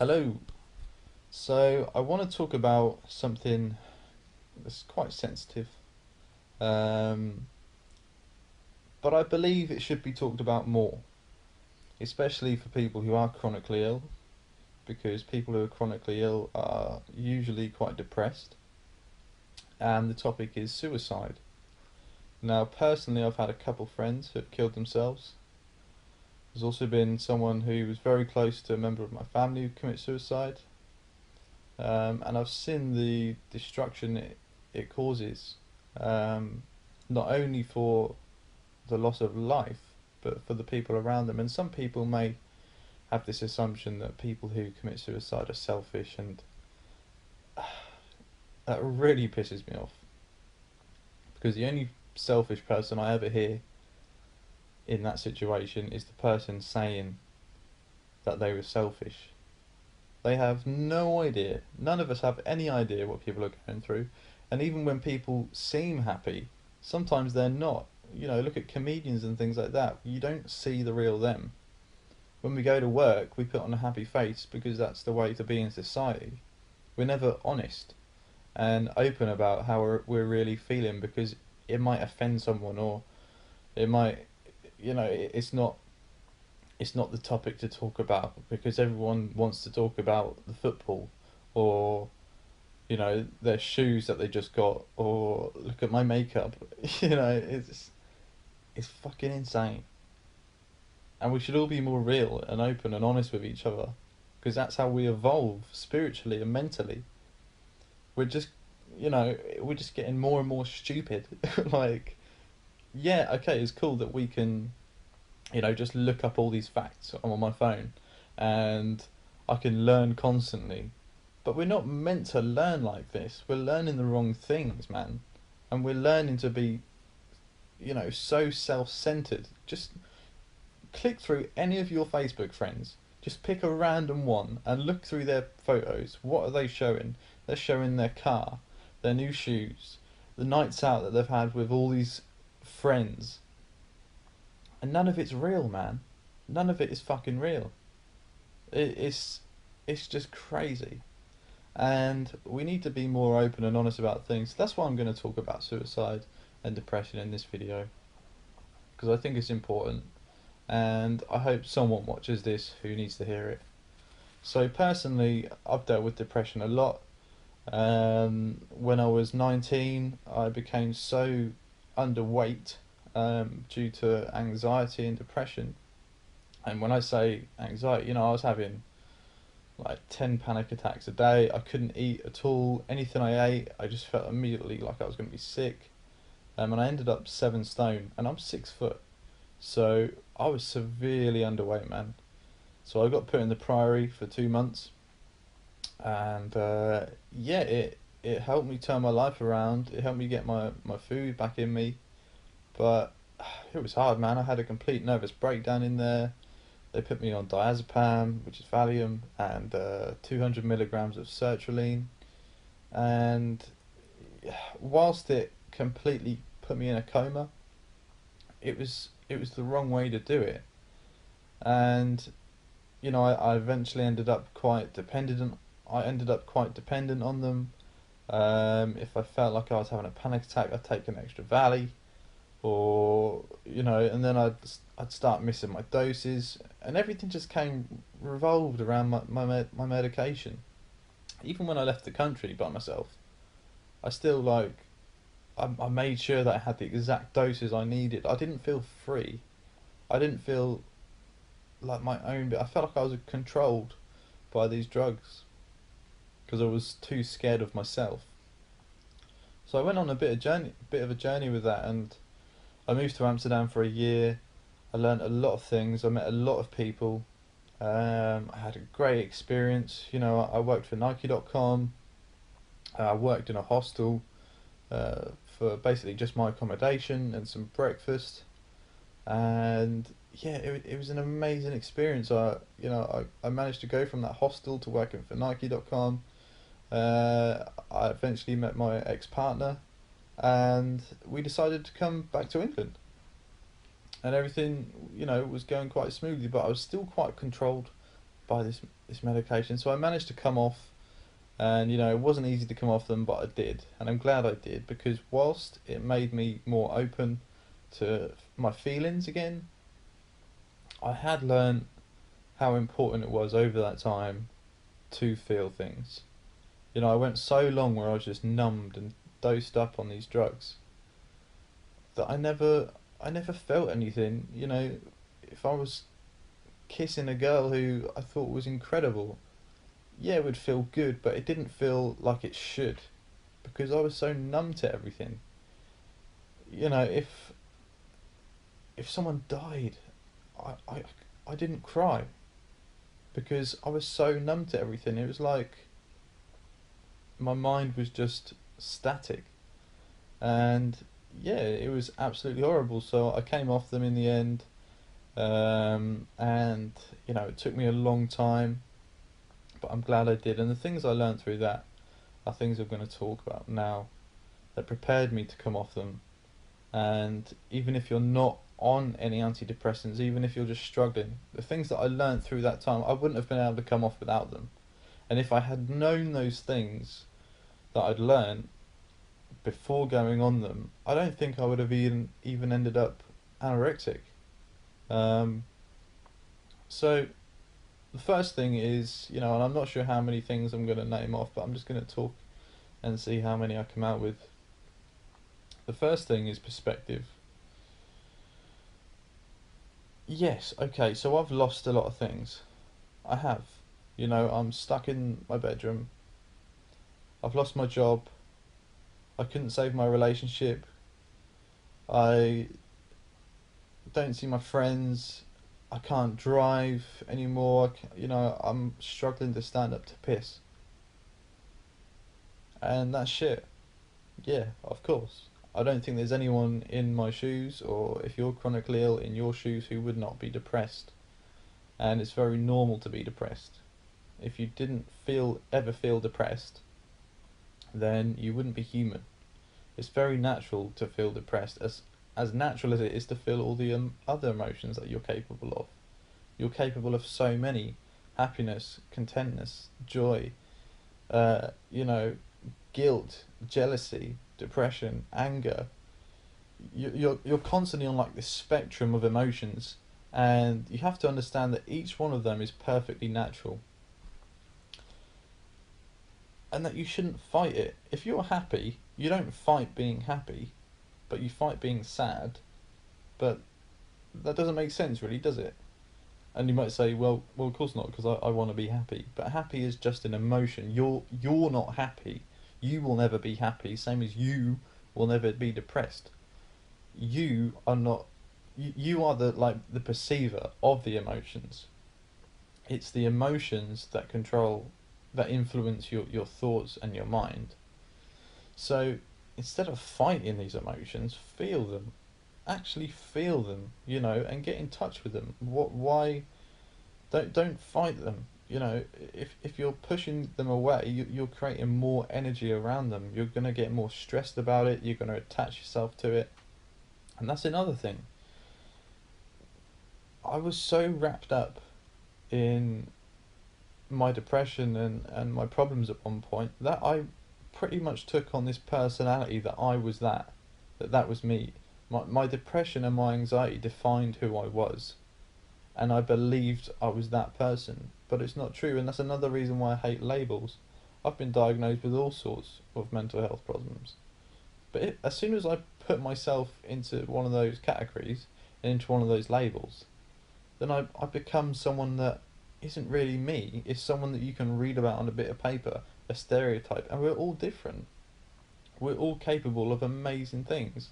Hello. So I want to talk about something that's quite sensitive, um, but I believe it should be talked about more, especially for people who are chronically ill, because people who are chronically ill are usually quite depressed, and the topic is suicide. Now, personally, I've had a couple friends who have killed themselves. There's also been someone who was very close to a member of my family who committed suicide, and I've seen the destruction it causes, um, not only for the loss of life, but for the people around them. And some people may have this assumption that people who commit suicide are selfish, and that really pisses me off because the only selfish person I ever hear in that situation is the person saying that they were selfish. They have no idea. None of us have any idea what people are going through. And even when people seem happy, sometimes they're not. You know, look at comedians and things like that. You don't see the real them. When we go to work, we put on a happy face because that's the way to be in society. We're never honest and open about how we're really feeling because it might offend someone, or it might, it's not the topic to talk about because everyone wants to talk about the football, or their shoes that they just got, or look at my makeup. It's fucking insane, and we should all be more real and open and honest with each other because that's how we evolve spiritually and mentally. We're just we're just getting more and more stupid. Like, yeah, okay, it's cool that we can just look up all these facts on my phone, and I can learn constantly. But we're not meant to learn like this. We're learning the wrong things, man. And we're learning to be, so self-centered. Just click through any of your Facebook friends. Just pick a random one and look through their photos. What are they showing? They're showing their car, their new shoes, the nights out that they've had with all these friends. And none of it's real, man. None of it is fucking real. It's just crazy. And we need to be more open and honest about things. That's why I'm going to talk about suicide and depression in this video, because I think it's important, and I hope someone watches this who needs to hear it. So personally, I've dealt with depression a lot. When I was 19, I became so underweight due to anxiety and depression. And when I say anxiety, I was having like 10 panic attacks a day. I couldn't eat at all. Anything I ate, I just felt immediately like I was going to be sick. And I ended up 7 stone, and I'm 6 foot. So I was severely underweight, man. So I got put in the Priory for 2 months, and yeah, it helped me turn my life around. It helped me get my food back in me, but it was hard, man. I had a complete nervous breakdown in there. They put me on diazepam, which is Valium, and 200 milligrams of sertraline. And whilst it completely put me in a coma, it was the wrong way to do it. And I eventually ended up quite dependent. I ended up quite dependent on them. If I felt like I was having a panic attack, I'd take an extra Valley, or and then I'd start missing my doses, and everything just came revolved around my medication. Even when I left the country by myself, I still I made sure that I had the exact doses I needed. I didn't feel free. I didn't feel like my own, but I felt like I was controlled by these drugs because I was too scared of myself. So I went on bit of a journey with that, and I moved to Amsterdam for a year. I learned a lot of things. I met a lot of people. I had a great experience. I worked for Nike.com. I worked in a hostel for basically just my accommodation and some breakfast. And yeah, it was an amazing experience. I managed to go from that hostel to working for Nike.com. I eventually met my ex-partner, and we decided to come back to England. And everything, was going quite smoothly, but I was still quite controlled by this medication. So I managed to come off, and it wasn't easy to come off them, but I did, and I'm glad I did, because whilst it made me more open to my feelings again, I had learned how important it was over that time to feel things. I went so long where I was just numbed and dosed up on these drugs that I never felt anything. If I was kissing a girl who I thought was incredible, yeah, it would feel good, but it didn't feel like it should, because I was so numb to everything. If someone died, I, I, I didn't cry because I was so numb to everything. It was like my mind was just static, and yeah, it was absolutely horrible. So I came off them in the end, and it took me a long time, but I'm glad I did. And the things I learned through that are things I'm going to talk about now that prepared me to come off them. And even if you're not on any antidepressants, even if you're just struggling, the things that I learned through that time, I wouldn't have been able to come off without them. And if I had known those things that I'd learned before going on them, I don't think I would have even ended up anorexic. Um, so the first thing is, and I'm not sure how many things I'm going to name off, but I'm just going to talk and see how many I come out with. The first thing is perspective. Yes, okay, so I've lost a lot of things. I have. I'm stuck in my bedroom. I've lost my job. I couldn't save my relationship. I don't see my friends. I can't drive anymore. I'm struggling to stand up to piss. And that's shit. Yeah, of course. I don't think there's anyone in my shoes, or if you're chronically ill in your shoes, who would not be depressed. And it's very normal to be depressed. If you didn't ever feel depressed, then you wouldn't be human. It's very natural to feel depressed, as natural as it is to feel all the other emotions that you're capable of. You're capable of so many: happiness, contentness, joy, uh, you know, guilt, jealousy, depression, anger. You're constantly on like this spectrum of emotions, and you have to understand that each one of them is perfectly natural, and that you shouldn't fight it. If you're happy, you don't fight being happy, but you fight being sad. But that doesn't make sense, really, does it? And you might say, well, of course not, because I want to be happy. But happy is just an emotion. You're not happy. You will never be happy. Same as you will never be depressed. You are not. You are the perceiver of the emotions. It's the emotions that influence your thoughts and your mind. So instead of fighting these emotions, feel them. Actually feel them, and get in touch with them. Why don't fight them? If you're pushing them away, you're creating more energy around them. You're gonna get more stressed about it. You're gonna attach yourself to it, and that's another thing. I was so wrapped up in my depression and my problems at one point that I pretty much took on this personality that I was that was me. My depression and my anxiety defined who I was, and I believed I was that person, but it's not true, and that's another reason why I hate labels. I've been diagnosed with all sorts of mental health problems, but as soon as I put myself into one of those categories, into one of those labels, then I become someone that isn't really me. It's someone that you can read about on a bit of paper, a stereotype, and we're all different. We're all capable of amazing things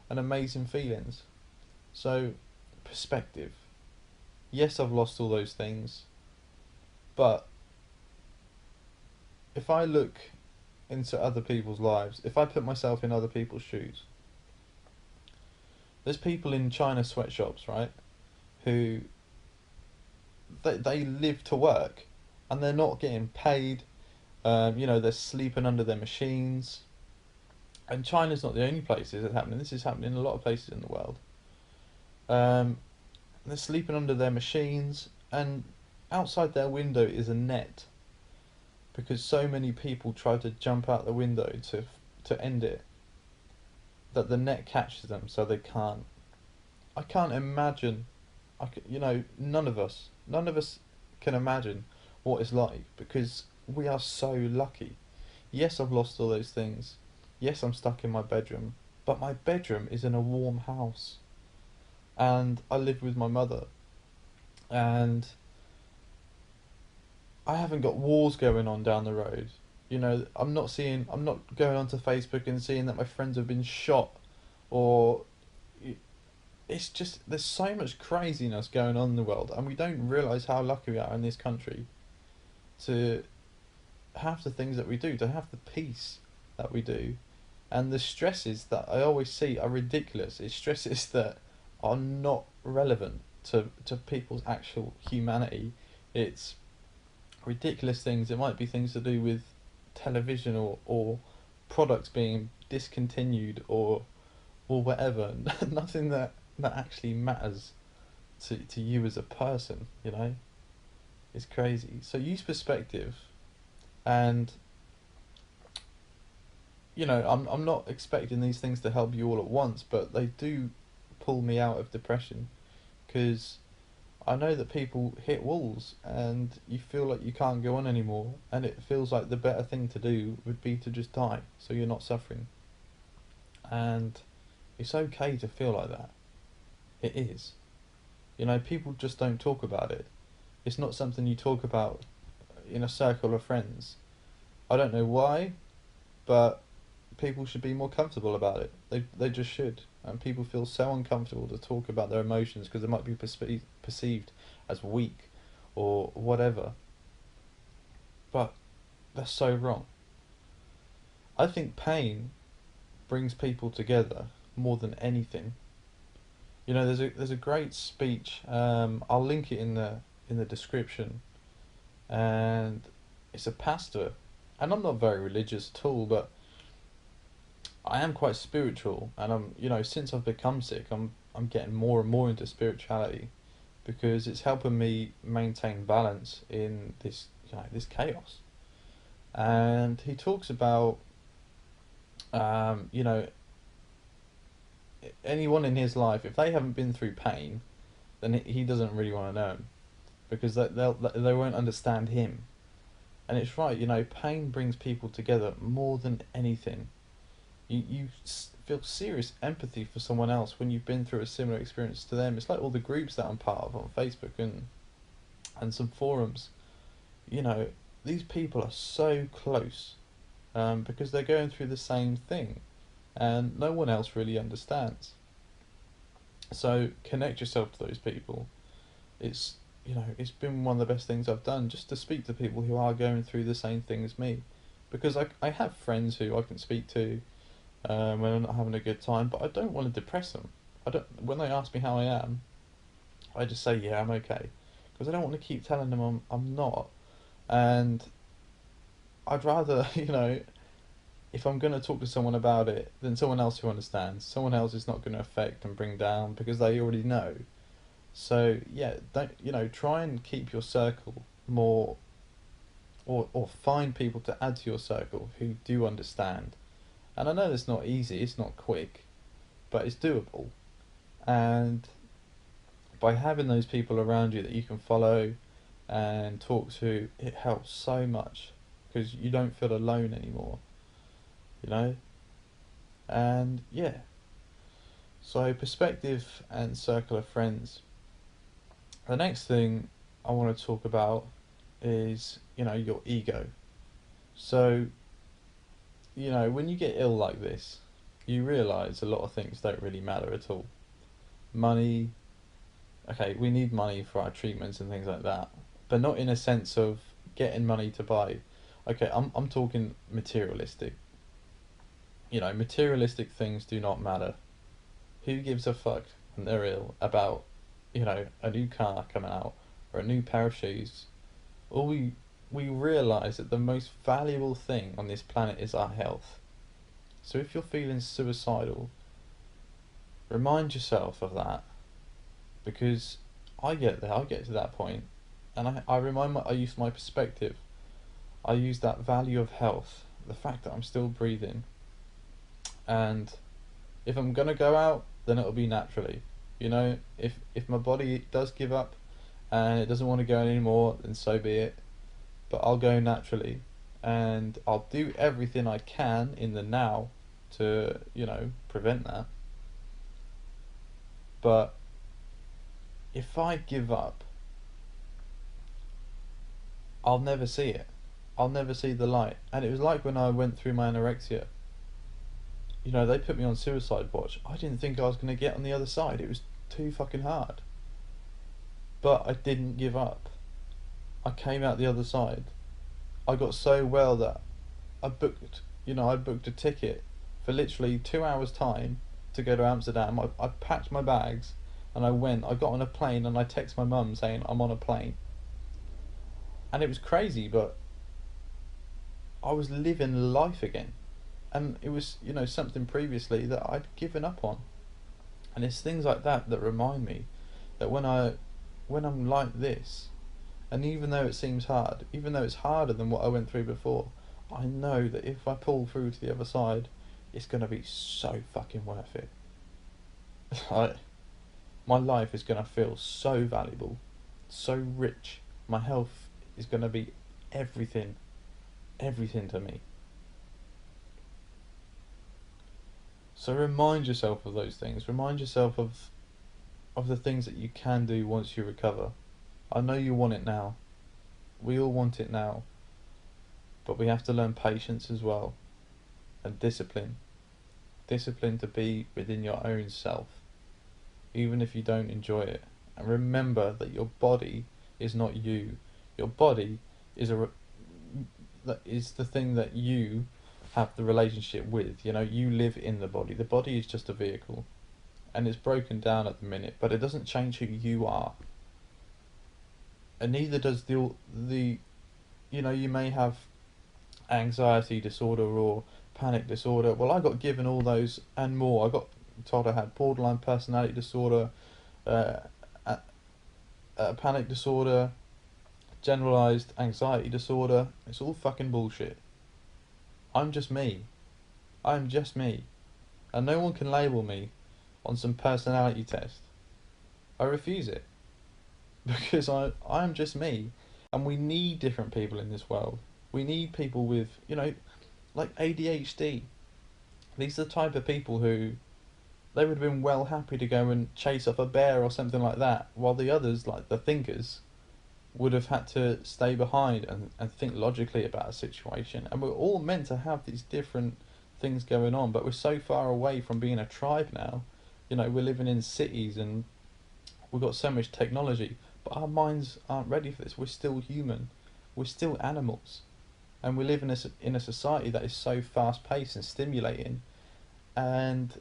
and amazing feelings. So, perspective. Yes, I've lost all those things, but if I look into other people's lives, if I put myself in other people's shoes, there's people in China sweatshops, right, who they live to work, and they're not getting paid. They're sleeping under their machines. And China's not the only places it's happening. This is happening in a lot of places in the world. They're sleeping under their machines, and outside their window is a net because so many people try to jump out the window to end it that the net catches them so they can't. I can't imagine. None of us can imagine what it's like because we are so lucky. Yes, I've lost all those things. Yes, I'm stuck in my bedroom, but my bedroom is in a warm house, and I live with my mother, and I haven't got wars going on down the road. I'm not going onto Facebook and seeing that my friends have been shot, or it's just there's so much craziness going on in the world, and we don't realize how lucky we are in this country to have the things that we do, to have the peace that we do, and the stresses that I always see are ridiculous. It's stresses that are not relevant to people's actual humanity. It's ridiculous things. It might be things to do with television or products being discontinued or whatever. Nothing that actually matters to you as a person, you know? It's crazy. So use perspective, and I'm not expecting these things to help you all at once, but they do pull me out of depression because I know that people hit walls and you feel like you can't go on anymore, and it feels like the better thing to do would be to just die so you're not suffering. And it's okay to feel like that. It is. People just don't talk about it. It's not something you talk about in a circle of friends. I don't know why, but people should be more comfortable about it. They just should. And people feel so uncomfortable to talk about their emotions because they might be perceived as weak or whatever. But that's so wrong. I think pain brings people together more than anything. There's a great speech. I'll link it in the description, and it's a pastor, and I'm not very religious at all, but I am quite spiritual, and since I've become sick, I'm getting more and more into spirituality because it's helping me maintain balance in this chaos. And he talks about um, you know anyone in his life, if they haven't been through pain, then he doesn't really want to know him because they won't understand him. And it's right, pain brings people together more than anything. You feel serious empathy for someone else when you've been through a similar experience to them. It's like all the groups that I'm part of on Facebook and some forums. You know, these people are so close because they're going through the same thing, and no one else really understands. So connect yourself to those people. It's it's been one of the best things I've done just to speak to people who are going through the same thing as me, because I have friends who I can speak to when I'm not having a good time, but I don't want to depress them. I don't. When they ask me how I am, I just say yeah, I'm okay, because I don't want to keep telling them I'm not. And I'd rather if I'm going to talk to someone about it, then someone else who understands. Someone else is not going to affect and bring down because they already know. So yeah, don't try and keep your circle more, or find people to add to your circle who do understand. And I know it's not easy, it's not quick, but it's doable. And by having those people around you that you can follow and talk to, it helps so much because you don't feel alone anymore, you know? And yeah, so perspective and circle of friends. The next thing I want to talk about is, your ego. So, when you get ill like this, you realise a lot of things don't really matter at all. Money, okay, we need money for our treatments and things like that, but not in a sense of getting money to buy. Okay, I'm talking materialistic. Materialistic things do not matter. Who gives a fuck when they're ill about, a new car coming out or a new pair of shoes? All we realise that the most valuable thing on this planet is our health. So if you're feeling suicidal, remind yourself of that, because I get there. I get to that point. And I use my perspective. I use that value of health, the fact that I'm still breathing, and if I'm gonna go out, then it'll be naturally. If my body does give up and it doesn't want to go anymore, then so be it. But I'll go naturally, and I'll do everything I can in the now to, prevent that. But if I give up, I'll never see it. I'll never see the light. And it was like when I went through my anorexia. They put me on suicide watch. I didn't think I was going to get on the other side. It was too fucking hard. But I didn't give up. I came out the other side. I got so well that I booked a ticket for literally 2 hours time to go to Amsterdam. I packed my bags and I went. I got on a plane and I texted my mum saying I'm on a plane. And it was crazy, but I was living life again. And it was, something previously that I'd given up on. And it's things like that that remind me that when I'm like this, and even though it seems hard, even though it's harder than what I went through before, I know that if I pull through to the other side, it's gonna be so fucking worth it. I, my life is gonna feel so valuable, so rich. My health is gonna be everything, everything to me. So remind yourself of those things. Remind yourself of the things that you can do once you recover. I know you want it now. We all want it now. But we have to learn patience as well. And discipline. Discipline to be within your own self. Even if you don't enjoy it. And remember that your body is not you. Your body is the thing that you have the relationship with. You live in the body. The body is just a vehicle. And it's broken down at the minute. But it doesn't change who you are. And neither does you may have anxiety disorder or panic disorder. Well, I got given all those and more. I got told I had borderline personality disorder, uh, panic disorder, generalized anxiety disorder. It's all fucking bullshit. I'm just me. I'm just me. And no one can label me on some personality test. I refuse it. Because I'm just me. And we need different people in this world. We need people with, like ADHD. These are the type of people who they would have been well happy to go and chase off a bear or something like that, while the others, like the thinkers, would have had to stay behind and think logically about a situation. And we're all meant to have these different things going on, but we're so far away from being a tribe now. We're living in cities and we've got so much technology, but our minds aren't ready for this. We're still human. We're still animals. And we live in a society that is so fast paced and stimulating. And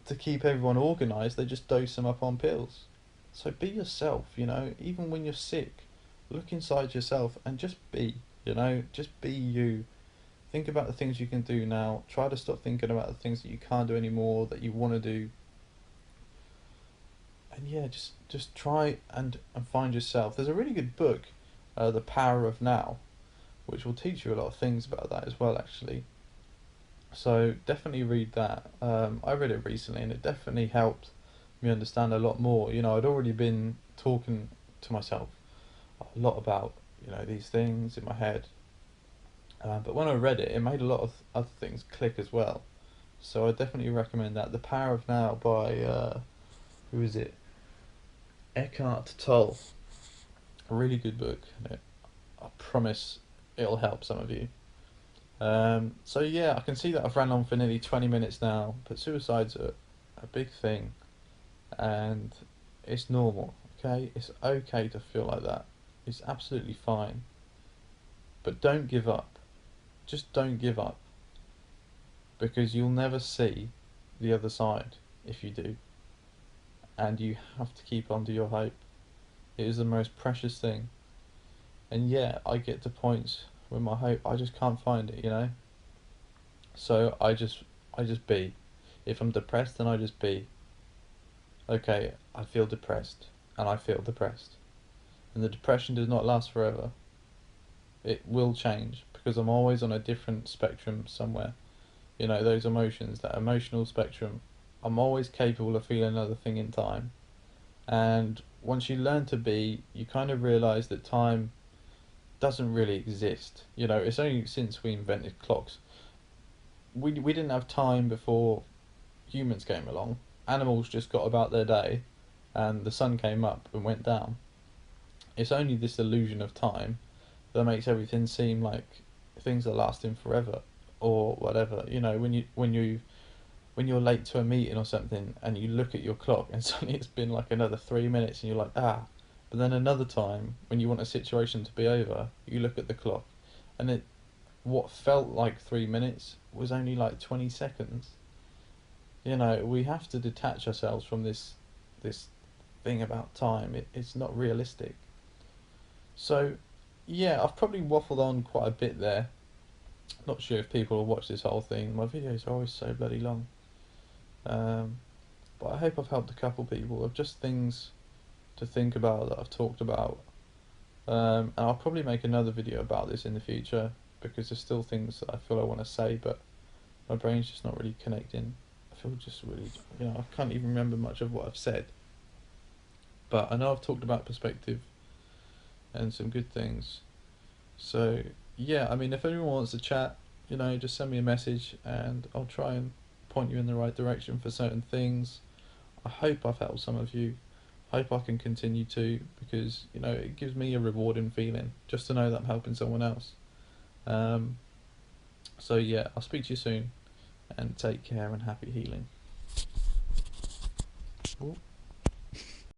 to keep everyone organised, they just dose them up on pills. So be yourself, even when you're sick, look inside yourself and just just be you. Think about the things you can do now. Try to stop thinking about the things that you can't do anymore, that you want to do. And yeah, just try and find yourself. There's a really good book, The Power of Now, which will teach you a lot of things about that as well, actually. So definitely read that. I read it recently and it definitely helped me understand a lot more. I'd already been talking to myself a lot about, these things in my head. But when I read it, it made a lot of other things click as well. So I definitely recommend that. The Power of Now by, who is it? Eckhart Tolle. A really good book. I promise it'll help some of you. So yeah, I can see that I've ran on for nearly 20 minutes now, but suicide's a big thing, and it's normal, okay? It's okay to feel like that. It's absolutely fine. But don't give up. Just don't give up. Because you'll never see the other side if you do. And you have to keep on to your hope. It is the most precious thing. And yeah, I get to points with my hope, I just can't find it. So I just be. If I'm depressed, then I just be. Okay, I feel depressed, and I feel depressed. and the depression does not last forever. It will change because I'm always on a different spectrum somewhere. You know, those emotions, that emotional spectrum, I'm always capable of feeling another thing in time. And once you learn to be, you kind of realize that time doesn't really exist. You know, it's only since we invented clocks. We didn't have time before humans came along. Animals just got about their day and the sun came up and went down. It's only this illusion of time that makes everything seem like things are lasting forever or whatever. You know, when you're late to a meeting or something and you look at your clock and suddenly it's been like another 3 minutes and you're like, ah. But then another time when you want a situation to be over, you look at the clock and it what felt like 3 minutes was only like 20 seconds. You know, we have to detach ourselves from this thing about time. It's not realistic. So yeah, I've probably waffled on quite a bit there. Not sure if people will watch this whole thing. My videos are always so bloody long. Um, but I hope I've helped a couple people of just things to think about that I've talked about. And I'll probably make another video about this in the future because there's still things that I feel I want to say, but my brain's just not really connecting. I feel just really, I can't even remember much of what I've said. But I know I've talked about perspective and some good things. So yeah, I mean, if anyone wants to chat, just send me a message and I'll try and point you in the right direction for certain things. I hope I've helped some of you. I hope I can continue to, because it gives me a rewarding feeling just to know that I'm helping someone else. So yeah, I'll speak to you soon and take care and happy healing. Ooh.